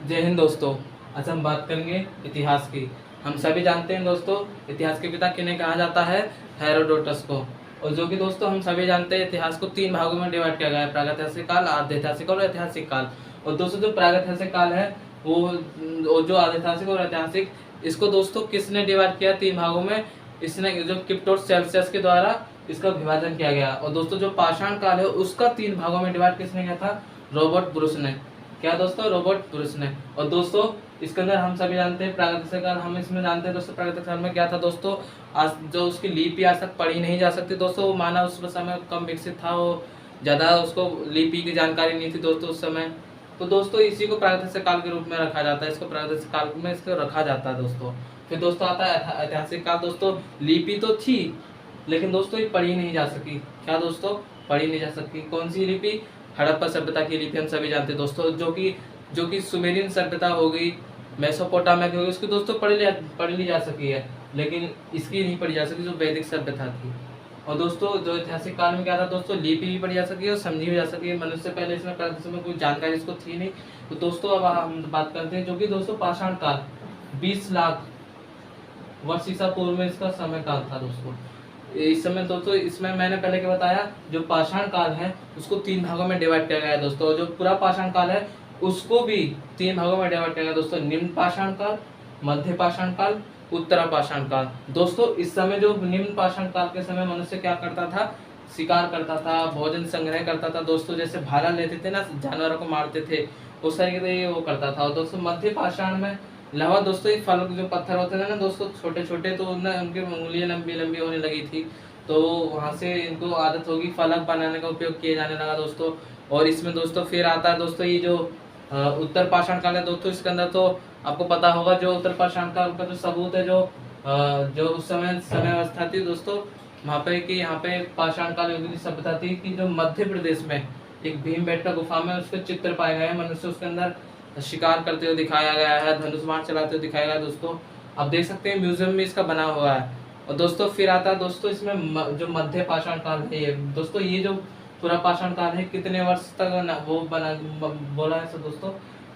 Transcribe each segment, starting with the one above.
जय हिंद दोस्तों। आज हम बात करेंगे इतिहास की। हम सभी जानते हैं दोस्तों, इतिहास के पिता किन्हें कहा जाता है? हेरोडोटस को। और जो कि दोस्तों हम सभी जानते हैं, इतिहास को 3 भागों में डिवाइड किया गया है: प्रागैतिहासिक काल, आद्यैतिहासिक और ऐतिहासिक काल। और दोस्तों जो प्रागैतिहासिक काल है वो जो आद्यैतिहासिक और ऐतिहासिक, इसको दोस्तों किसने डिवाइड किया 3 भागों में? इसने जो किप्टोस सेल्सियस के द्वारा इसका विभाजन किया गया। और दोस्तों जो पाषाण काल है उसका 3 भागों में डिवाइड किसने किया था? रॉबर्ट ब्रुस ने। क्या दोस्तों? रॉबर्ट ब्रुस ने। और दोस्तों इसके अंदर हम सभी जानते हैं प्रागैतिहासिक काल, हम इसमें जानते हैं दोस्तों प्रागैतिहासिक काल में क्या था दोस्तों। आज जो उसकी लिपि आज तक पढ़ी नहीं जा सकती दोस्तों, मानव उस समय कम विकसित था, वो ज़्यादा उसको लिपि की जानकारी नहीं थी दोस्तों उस समय। तो दोस्तों इसी को प्रागैतिहासिक काल के रूप में रखा जाता है, इसको प्रागैतिहासिक काल में इसको रखा जाता है दोस्तों। फिर दोस्तों आता है ऐतिहासिक काल। दोस्तों लिपि तो थी लेकिन दोस्तों ये पढ़ी नहीं जा सकी। क्या दोस्तों? पढ़ी नहीं जा सकी। कौन सी लिपि? हड़प्पा सभ्यता की लिपि हम सभी जानते हैं दोस्तों, जो कि सुमेरियन सभ्यता हो गई, मेसोपोटामिया की हो गई, उसकी दोस्तों पढ़ ली जा सकी है, लेकिन इसकी नहीं पढ़ी जा सकी जो वैदिक सभ्यता थी। और दोस्तों जो ऐतिहासिक काल में क्या था दोस्तों, लिपि भी पढ़ी जा सकी है और समझी भी जा सकी है। मनुष्य पहले इसमें प्राचीन में कोई जानकारी इसको थी नहीं। तो दोस्तों अब हम बात करते हैं जो कि दोस्तों पाषाण काल, 20 लाख वर्ष ईसा पूर्व में इसका समय काल था दोस्तों। इस समय दोस्तों इसमें मैंने पहले क्या बताया, जो पाषाण काल है उसको 3 भागों में डिवाइड किया गया है दोस्तों। जो पूरा पाषाण काल है उसको भी 3 भागों में डिवाइड किया गया दोस्तों: निम्न पाषाण काल, मध्य पाषाण काल, उत्तरा पाषाण काल। दोस्तों इस समय जो निम्न पाषाण काल के समय मनुष्य क्या करता था? शिकार करता था, भोजन संग्रह करता था दोस्तों। जैसे भाला लेते थे ना, जानवरों को मारते थे, उस तरीके से वो करता था। और दोस्तों मध्य पाषाण में लवा दोस्तों ये फल जो पत्थर होते थे ना दोस्तों, छोटे छोटे, तो उनकी उंगलियां लंबी लंबी होने लगी थी, तो वहां से इनको आदत होगी, फलक बनाने का उपयोग किए जाने लगा दोस्तों। और इसमें दोस्तों फिर आता है दोस्तों ये जो उत्तर पाषाण काल है दोस्तों। इसके अंदर तो आपको पता होगा जो उत्तर पाषाण काल का जो सबूत है, जो उस समय समय अवस्था थी दोस्तों वहाँ पे, कि यहाँ पे पाषाण काल युग की सभ्यता थी, कि जो मध्य प्रदेश में एक भीमबेटका गुफा में उसके चित्र पाए गए हैं। मनुष्य उसके अंदर शिकार करते हुए दिखाया गया है, धनुष बाण चलाते हुए दिखाया गया है दोस्तों। आप देख सकते हैं म्यूजियम में इसका बना हुआ है। और दोस्तों फिर आता है दोस्तों इसमें जो मध्य पाषाण काल है ये दोस्तों, ये जो पूरा पाषाण काल है कितने वर्ष तक वो बना बोला है दोस्तों?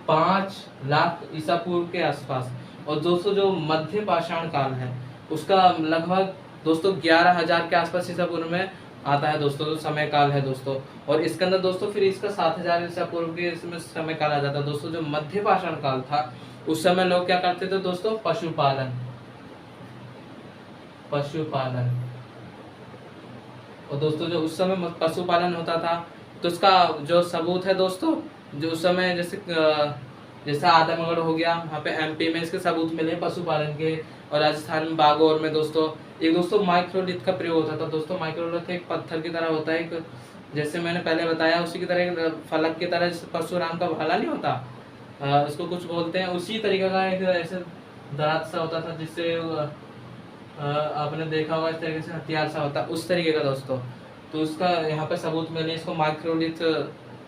5 लाख ईसा पूर्व के आसपास। और दोस्तों जो मध्य पाषाण काल है उसका लगभग दोस्तों 11,000 के आसपास ईसा पूर्व में आता है दोस्तों, जो समय काल है दोस्तों। और इसके अंदर दोस्तों फिर इसका 7,000 ईसा पूर्व के इसमें समय काल आ जाता है दोस्तों। जो मध्य पाषाण काल था उस समय लोग क्या करते थे दोस्तों? पशुपालन। और दोस्तों जो उस समय पशुपालन होता था तो उसका जो सबूत है दोस्तों, जो उस समय जैसे आदमगढ़ हो गया, वहाँ पे एमपी में इसके सबूत मिले पशुपालन के। और राजस्थान में बागौर में दोस्तों एक दोस्तों माइक्रोलिथ का प्रयोग होता था दोस्तों। माइक्रोलिथ एक पत्थर की तरह होता है, एक जैसे मैंने पहले बताया उसी की तरह, फलक की तरह, जैसे परशुराम का भाला नहीं होता, उसको कुछ बोलते हैं, उसी तरीके का एक ऐसे दराज सा होता था, जिससे आपने देखा होगा इस तरीके से हथियार सा होता है, उस तरीके का दोस्तों। तो उसका यहाँ पे सबूत मिले, इसको माइक्रोलिथ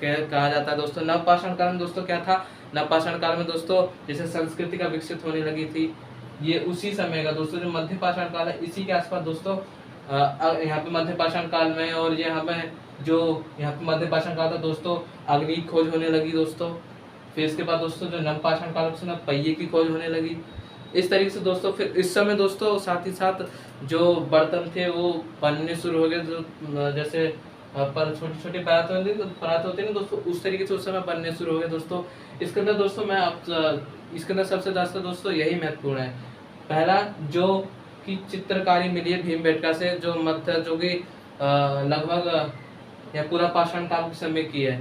कहा जाता है दोस्तों। नवपाषाण काल में दोस्तों क्या था? नवपाषाण काल में दोस्तों जैसे संस्कृति का विकसित होने लगी थी, ये उसी समय का दोस्तों। जो मध्य पाषाण काल है इसी के आसपास दोस्तों, यहाँ पे मध्य पाषाण काल में, और यहाँ पे मध्य पाषाण काल था दोस्तों, अग्नि की खोज होने लगी दोस्तों। फिर इसके बाद दोस्तों जो नवपाषाण काल उसमें पहिए की खोज होने लगी। इस तरीके से दोस्तों फिर इस समय दोस्तों साथ ही साथ जो बर्तन थे वो बनने शुरू हो गए, जो जैसे पर छोटी छोटी परात होती है ना दोस्तों, उस तरीके से उस समय बनने शुरू हो गए दोस्तों। इसके अंदर दोस्तों इसके अंदर सबसे ज्यादा दोस्तों यही महत्वपूर्ण है। पहला जो कि चित्रकारी मिली है भीमबेटका से, जो कि लगभग यह पूरा पाषाण काल के समय की है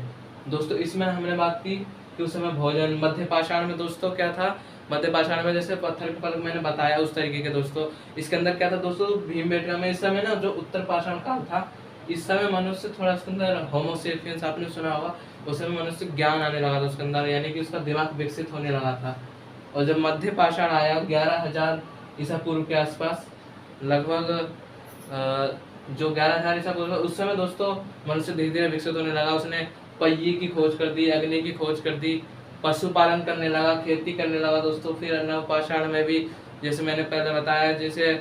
दोस्तों। इसमें हमने बात की कि उस समय भोजन। मध्य पाषाण में दोस्तों क्या था? मध्य पाषाण में जैसे पत्थर के फलक मैंने बताया उस तरीके के दोस्तों। इसके अंदर क्या था दोस्तों? भीमबेटका में इस समय ना जो उत्तर पाषाण काल था, इस समय मनुष्य थोड़ा उसके अंदर होमोसेपियंस आपने सुना होगा, उस समय मनुष्य ज्ञान आने लगा था उसके अंदर, यानी कि उसका दिमाग विकसित होने लगा था। और जब मध्य पाषाण आया 11,000 ईसा पूर्व के आसपास, लगभग जो 11,000 ईसा पूर्व, उस समय दोस्तों मनुष्य धीरे धीरे विकसित होने लगा। उसने पहिए की खोज कर दी, अग्नि की खोज कर दी, पशुपालन करने लगा, खेती करने लगा दोस्तों। फिर नवपाषाण में भी जैसे मैंने पहले बताया, जैसे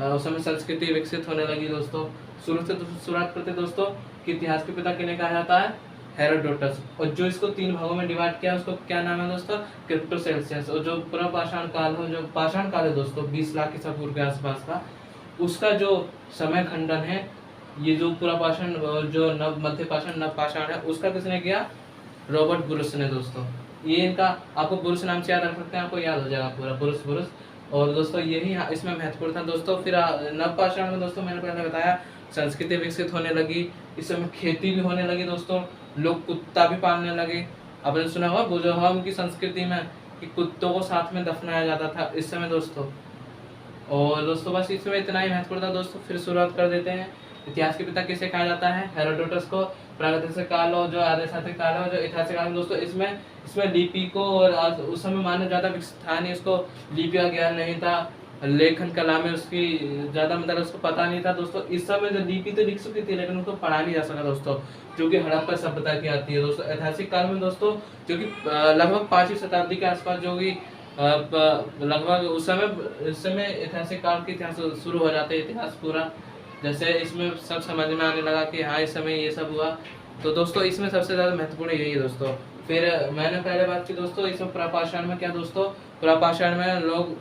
उस समय संस्कृति विकसित होने लगी दोस्तों। शुरुआत करते दोस्तों कि इतिहास के पिता किन्हें कहा जाता है? हेरोडोटस। और जो इसको 3 भागों में डिवाइड किया उसको क्या नाम है दोस्तों, क्रिप्टोसेल्सियस। और जो पूरा पाषाण काल हो, जो पाषाण काल है दोस्तों 20 लाख ईसा पूर्व के आसपास का, उसका जो समय खंडन है, ये जो पूरा पाषाण और जो नव मध्य पाषाण नव पाषाण है, उसका किसने किया, रॉबर्ट ब्रुस ने दोस्तों। ये इनका आपको ब्रुस नाम से याद रख सकते हैं, आपको याद हो जाएगा पूरा ब्रुस ब्रुस। और दोस्तों यही इसमें महत्वपूर्ण था दोस्तों। फिर नव पाषाण में दोस्तों मैंने पहले बताया संस्कृति विकसित होने लगी, इस समय खेती भी होने लगी दोस्तों, लोग कुत्ता भी पालने लगे। आपने सुना होगा बुजुर्गों की संस्कृति में कि कुत्तों को साथ में दफनाया जाता था इस समय दोस्तों। और दोस्तों बस इसमें इतना ही महत्वपूर्ण था दोस्तों। फिर शुरुआत कर देते हैं। इतिहास के पिता किसे कहा जाता है, हेरोडोटस को। प्रागैतिहासिक काल और जो आर्यशास्त्रिक काल है, जो ऐतिहासिक काल में दोस्तों, इसमें लिपि को और उस समय मानव ज्यादा विकसित था नहीं, उसको लिपि का ज्ञान नहीं था, लेखन कला में उसकी ज्यादा मतलब उसको पता नहीं था दोस्तों। इस समय जो लिपि तो लिख सकती थी लेकिन उसको पढ़ा नहीं जा सका दोस्तों, जो कि हड़प्पा सभ्यता की आती है दोस्तों। ऐतिहासिक काल में दोस्तों जो कि लगभग 5वीं शताब्दी के आसपास, जो कि लगभग उस समय ऐतिहासिक काल के इतिहास शुरू हो जाते हैं, इतिहास पूरा। जैसे इसमें सब समझ में आने लगा कि हाँ इस समय ये सब हुआ। तो दोस्तों इसमें सबसे ज़्यादा महत्वपूर्ण यही है दोस्तों। फिर मैंने पहले बात की दोस्तों, इसमें प्रापाषाण में क्या दोस्तों, प्रापाषाण में लोग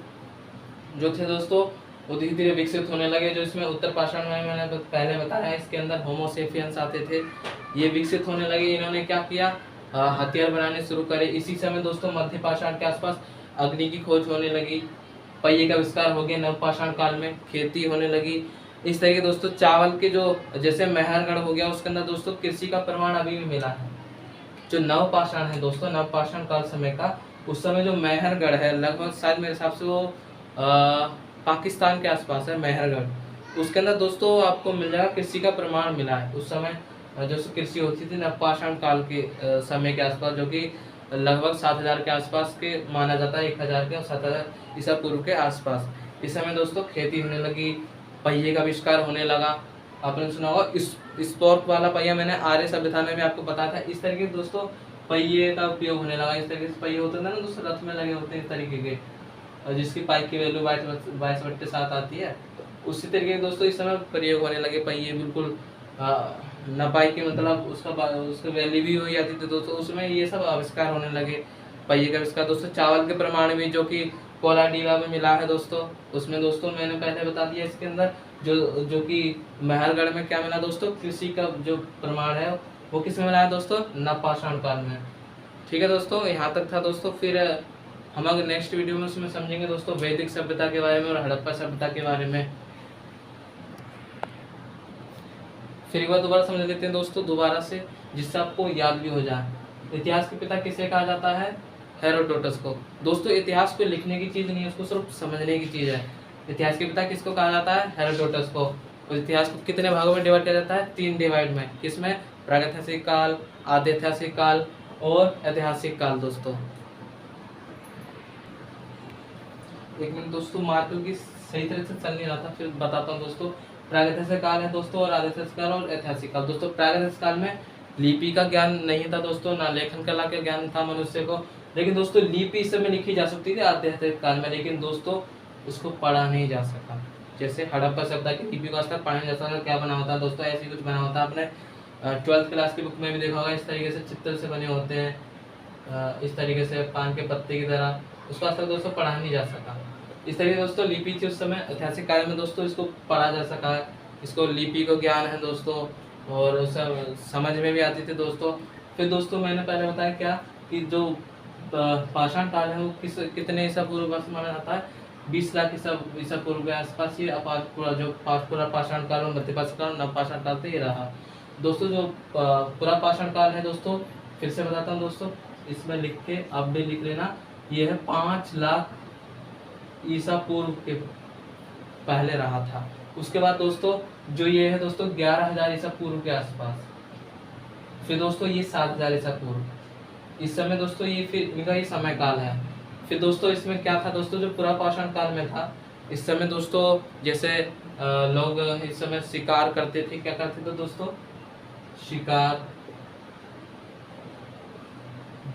जो थे दोस्तों वो धीरे धीरे विकसित होने लगे। जो इसमें उत्तर पाषाण में मैंने पहले बताया, इसके अंदर होमोसेपियंस आते थे, ये विकसित होने लगे। इन्होंने क्या किया, हथियार बनाने शुरू करे। इसी समय दोस्तों मध्य पाषाण के आसपास अग्नि की खोज होने लगी, पहिए का आविष्कार हो गया। नवपाषाण काल में खेती होने लगी। इस तरीके दोस्तों चावल के जो जैसे मेहरगढ़ हो गया, उसके अंदर दोस्तों कृषि का प्रमाण अभी भी मिला है। जो नवपाषाण है दोस्तों, नवपाषाण काल समय का, उस समय जो मेहरगढ़ है लगभग शायद मेरे हिसाब से वो पाकिस्तान के आसपास है मेहरगढ़, उसके अंदर दोस्तों आपको मिल जाएगा कृषि का प्रमाण मिला है। उस समय जो कृषि होती थी नवपाषाण काल के समय के आसपास, जो कि लगभग 7000 के आसपास के माना जाता है, 1000 के और 7000 ईसा पूर्व के आसपास। इस समय दोस्तों खेती होने लगी, पहिए का आविष्कार होने लगा। आपने सुना होगा स्पोर्क वाला पहिया, मैंने आर्य सभ्यता में भी आपको बताया था। इस तरीके से दोस्तों पहिए का उपयोग होने लगा। इस तरीके से पहिए होते हैं ना दोस्तों, रथ में लगे होते हैं इस तरीके के, और जिसकी पाइक की वैल्यू 22/7 आती है, उसी तरीके के दोस्तों इस समय प्रयोग होने लगे पहिए। बिल्कुल नपाई के मतलब उसका वैल्यू भी हो जाती थी दोस्तों, उसमें ये सब आविष्कार होने लगे, पहिए का आविष्कार। दोस्तों चावल के प्रमाण में जो कि कोलाडीवा में मिला है दोस्तों, उसमें दोस्तों मैंने पहले बता दिया। इसके अंदर जो कि मेहरगढ़ में क्या मिला दोस्तों, कृषि का जो प्रमाण है वो किसमें मिला है दोस्तों, नवपाषाण काल में। ठीक है दोस्तों, यहाँ तक था दोस्तों। फिर हम अगर नेक्स्ट वीडियो में उसमें समझेंगे दोस्तों वैदिक सभ्यता के बारे में और हड़प्पा सभ्यता के बारे में। फिर एक बार दोबारा समझ लेते हैं दोस्तों दोबारा से, जिससे आपको याद भी हो जाए। इतिहास के पिता किसे कहा जाता है, हेरोडोटस को। दोस्तों इतिहास को लिखने की चीज नहीं है, उसको सिर्फ समझने की चीज है। इतिहास के पिता किसको कहा जाता है, हेरोडोटस को। और इतिहास को कितने भागों में डिवाइड किया जाता है, 3 डिवाइड में। किसमें, प्रागैतिहासिक काल, आद्यैतिहासिक काल और ऐतिहासिक काल दोस्तों। एक मिनट दोस्तों, मार्कर की सही तरह से चल नहीं रहा था, फिर बताता हूँ दोस्तों। प्रागैतिहासिक काल है दोस्तों, और आद्यैतिहासिक काल और ऐतिहासिक काल। दोस्तों प्रागैतिहासिक काल में लिपि का ज्ञान नहीं था दोस्तों, ना लेखन कला का ज्ञान था मनुष्य को। लेकिन दोस्तों लिपि इस समय लिखी जा सकती थी आद्यैतिहासिक काल में, लेकिन दोस्तों उसको पढ़ा नहीं जा सका। जैसे हड़प्पा सभ्यता की लिपि को आज तक पढ़ा नहीं जा सका। क्या बना होता है दोस्तों, ऐसे कुछ बना होता है। आपने 12th क्लास की बुक में भी देखा होगा, इस तरीके से चित्र से बने होते हैं, इस तरीके से पान के पत्ते की तरह। उसको आज तक दोस्तों पढ़ा नहीं जा सका। इस तरीके दोस्तों लिपि थी उस समय ऐतिहासिक काल में दोस्तों, इसको पढ़ा जा सका है, इसको लिपि को ज्ञान है दोस्तों, और समझ में भी आती थी दोस्तों। फिर दोस्तों मैंने पहले बताया क्या कि जो पाषाण काल है वो कितने ईसा पूर्व वर्ष माना जाता है, 20 लाख ईसा पूर्व के आसपास ही पूरा पाषाण काल और मध्य पाषाण काल, नवपाषाण काल से ये रहा दोस्तों। जो पूरा पाषाण काल है दोस्तों, फिर से बताता हूँ दोस्तों, इसमें लिख के आप भी लिख लेना, ये है 5 लाख ईसा पूर्व के पहले रहा था। उसके बाद दोस्तों जो ये है दोस्तों 11,000 ईसा पूर्व के आसपास। फिर दोस्तों ये 7,000 ईसा पूर्व। इस समय दोस्तों ये फिर इनका ये समय काल है। फिर दोस्तों इसमें क्या था दोस्तों, जो पूरा पाषाण काल में था, इस समय दोस्तों जैसे लोग इस समय शिकार करते थे। क्या करते थे दोस्तों, शिकार,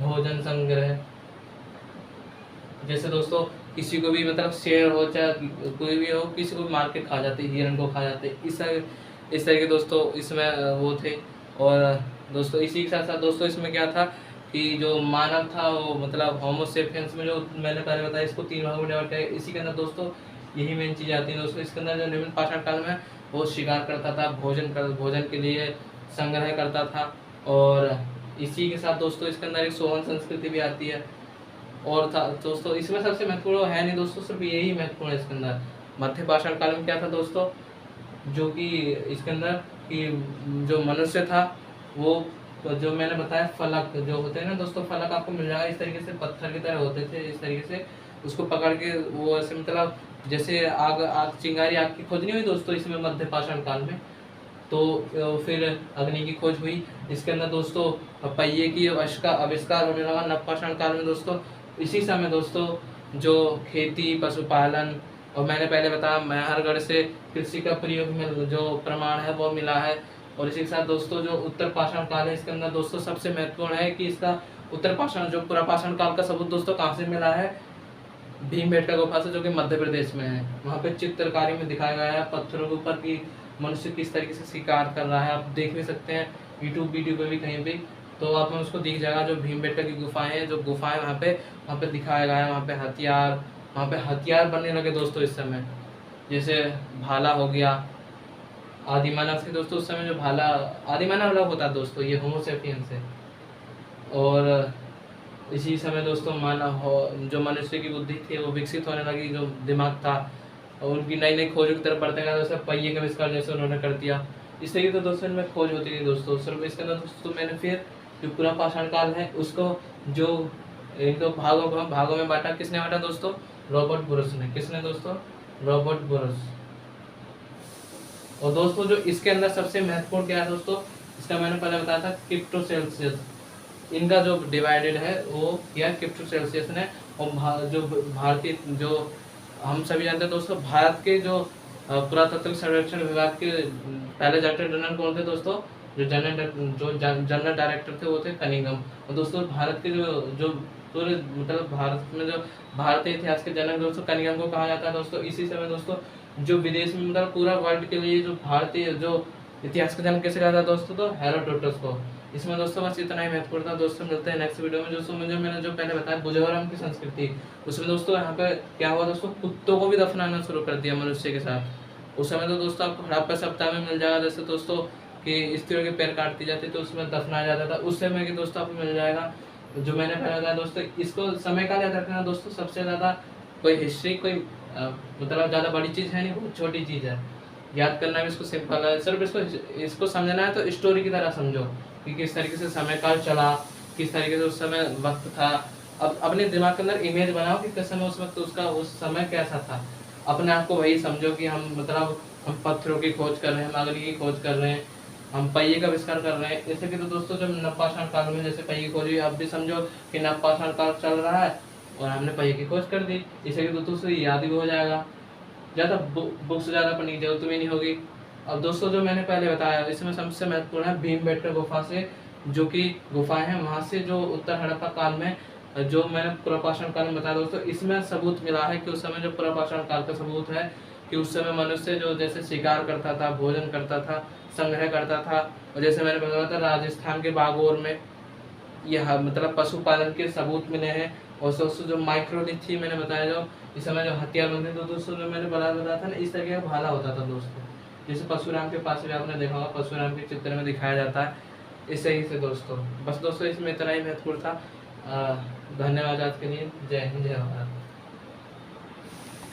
भोजन संग्रह। जैसे दोस्तों किसी को भी मतलब शेर हो चाहे कोई भी हो, किसी को भी मार के खा जाते, हिरण को खा जाते। इस तरह के दोस्तों इसमें वो थे। और दोस्तों इसी के साथ साथ दोस्तों इसमें क्या था कि जो मानव था वो मतलब होमोसेपियंस में जो मैंने पहले बताया इसको 3 भागों में डिवाइड किया। इसी के अंदर दोस्तों यही मेन चीज़ आती है दोस्तों। इसके अंदर जो निम्न पाषाण काल में वो शिकार करता था, भोजन के लिए संग्रह करता था। और इसी के साथ दोस्तों इसके अंदर एक सोवन संस्कृति भी आती है। और था दोस्तों इसमें सबसे महत्वपूर्ण है नहीं दोस्तों, सिर्फ यही महत्वपूर्ण है इसके अंदर। मध्य पाषाण काल में क्या था दोस्तों, जो कि इसके अंदर कि जो मनुष्य था वो जो मैंने बताया फलक जो होते हैं ना दोस्तों, फलक आपको मिल जाएगा इस तरीके से, पत्थर की तरह होते थे इस तरीके से, उसको पकड़ के वो ऐसे मतलब जैसे आग चिंगारी आग की खोज नहीं हुई दोस्तों इसमें मध्य पाषाण काल में, तो फिर अग्नि की खोज हुई। इसके अंदर दोस्तों पहिए की आविष्कार होने लगा नवपाषाण काल में दोस्तों। इसी समय दोस्तों जो खेती पशुपालन और मैंने पहले बताया महरगढ़ से कृषि का प्रयोग में जो प्रमाण है वो मिला है। और इसी के साथ दोस्तों जो उत्तर पाषाण काल है इसके अंदर दोस्तों सबसे महत्वपूर्ण है कि इसका उत्तर पाषाण जो पूरा पाषाण काल का सबूत दोस्तों कहाँ से मिला है, भीमबेटका गुफा से, जो कि मध्य प्रदेश में है। वहाँ पे चित्रकारी में दिखाया गया है पत्थरों के ऊपर कि मनुष्य किस तरीके से शिकार कर रहा है। आप देख भी सकते हैं यूट्यूब वीडियो पे भी कहीं भी, तो आप में उसको दिख जाएगा जो भीमबेटका की गुफाएं हैं, जो गुफाएं वहाँ पे दिखाया गया है। वहाँ पे हथियार बनने लगे दोस्तों इस समय, जैसे भाला हो गया। आदिमानव से दोस्तों उस समय जो भाला आदिमानव अलग होता है दोस्तों, ये होमोसेपियंस है। और इसी समय दोस्तों जो मनुष्य की बुद्धि थी वो विकसित होने लगी, जो दिमाग था, और उनकी नई नई खोजों की तरफ बढ़ते गए। जैसे पहिए का आविष्कार जैसे उन्होंने कर दिया, इस तरीके से दोस्तों इनमें खोज होती थी दोस्तों। सिर्फ इसके अंदर दोस्तों मैंने फिर जो पूरा पाषाण काल है उसको जो एक दो भागों में बांटा। किसने बांटा दोस्तों, रॉबर्ट बुरस ने। किसने दोस्तों, रॉबर्ट बुरस। और दोस्तों जो इसके अंदर सबसे महत्वपूर्ण क्या है दोस्तों, इसका मैंने पहले बताया था क्रिप्टोसेल्सियस, इनका जो डिवाइडेड है वो किया क्रिप्टोसेल्सियस ने। और जो भारतीय जो हम सभी जानते हैं दोस्तों, भारत के जो पुरातत्व सर्वेक्षण विभाग के पहले डायरेक्टर जनरल कौन थे दोस्तों, जो जनरल डायरेक्टर थे वो थे कनिंघम। और दोस्तों भारत के जो पूरे मतलब भारत में जो भारतीय इतिहास के जनक दोस्तों कनिंघम को कहा जाता है दोस्तों। इसी समय दोस्तों जो विदेश में मतलब पूरा वर्ल्ड के लिए जो भारतीय जो इतिहास का जनक कैसे कहा था दोस्तों, तो हेरोडोटस को। इसमें दोस्तों बस इतना ही महत्वपूर्ण था दोस्तों। मिलते हैं नेक्स्ट वीडियो में। दोस्तों मैंने जो पहले बताया बुजुर्गों की संस्कृति, उसमें दोस्तों यहाँ पे क्या हुआ दोस्तों, कुत्तों को भी दफनाना शुरू कर दिया मनुष्य के साथ। उस समय तो दोस्तों आपको हड़प्पा सप्ताह में मिल जाएगा, जैसे दोस्तों कि स्त्रियों के पैर काट दी जाती तो उसमें दफनाया जाता था, उस समय के दोस्तों आपको मिल जाएगा। जो मैंने पहले बताया दोस्तों, इसको समय का याद रखना दोस्तों, सबसे ज़्यादा कोई हिस्ट्री कोई मतलब ज़्यादा बड़ी चीज़ है नहीं, बहुत छोटी चीज़ है। याद करना भी इसको सिंपल है, सिर्फ इसको समझना है तो स्टोरी की तरह समझो कि किस तरीके से समय काल चला, किस तरीके से उस समय वक्त था। अब अपने दिमाग के अंदर इमेज बनाओ कि किस समय उस वक्त उसका उस समय कैसा था। अपने आप को वही समझो कि हम मतलब हम पत्थरों की खोज कर रहे हैं, हम अग्नि की खोज कर रहे हैं, हम पहिए का आविष्कार कर रहे हैं। जैसे कि तो दोस्तों जब नवपाषाण काल में जैसे पहिए की खोज हुई, आप भी समझो कि नवपाषाण काल चल रहा है और हमने पहिए की खोज कर दी। इससे कि दोस्तों याद भी हो जाएगा, ज़्यादा बुक्स ज़्यादा पढ़ने की जरूरत भी नहीं होगी। अब दोस्तों जो मैंने पहले बताया इसमें सबसे महत्वपूर्ण है भीमबेटका गुफा से, जो कि गुफाएं हैं वहाँ से जो उत्तर हड़प्पा काल में जो मैंने पुरापाषाण काल में बताया दोस्तों, इसमें सबूत मिला है कि उस समय जो पुरापाषाण काल का सबूत है कि उस समय मनुष्य जो जैसे शिकार करता था, भोजन करता था, संग्रह करता था। और जैसे मैंने बताया था राजस्थान के बागौर में यह मतलब पशुपालन के सबूत मिले हैं। और दोस्तों जो माइक्रोलिथ थी मैंने बताया, जो इस समय जो हथियार बनते थे दोस्तों, जो मैंने बताया था ना, इस तरीके का भाला होता था दोस्तों, जैसे परशुराम के पास भी आपने देखा होगा, परशुराम के चित्र में दिखाया जाता है इस तरीके से दोस्तों। बस दोस्तों इसमें इतना ही महत्वपूर्ण था। धन्यवाद आज के लिए। जय हिंद, जय भारत।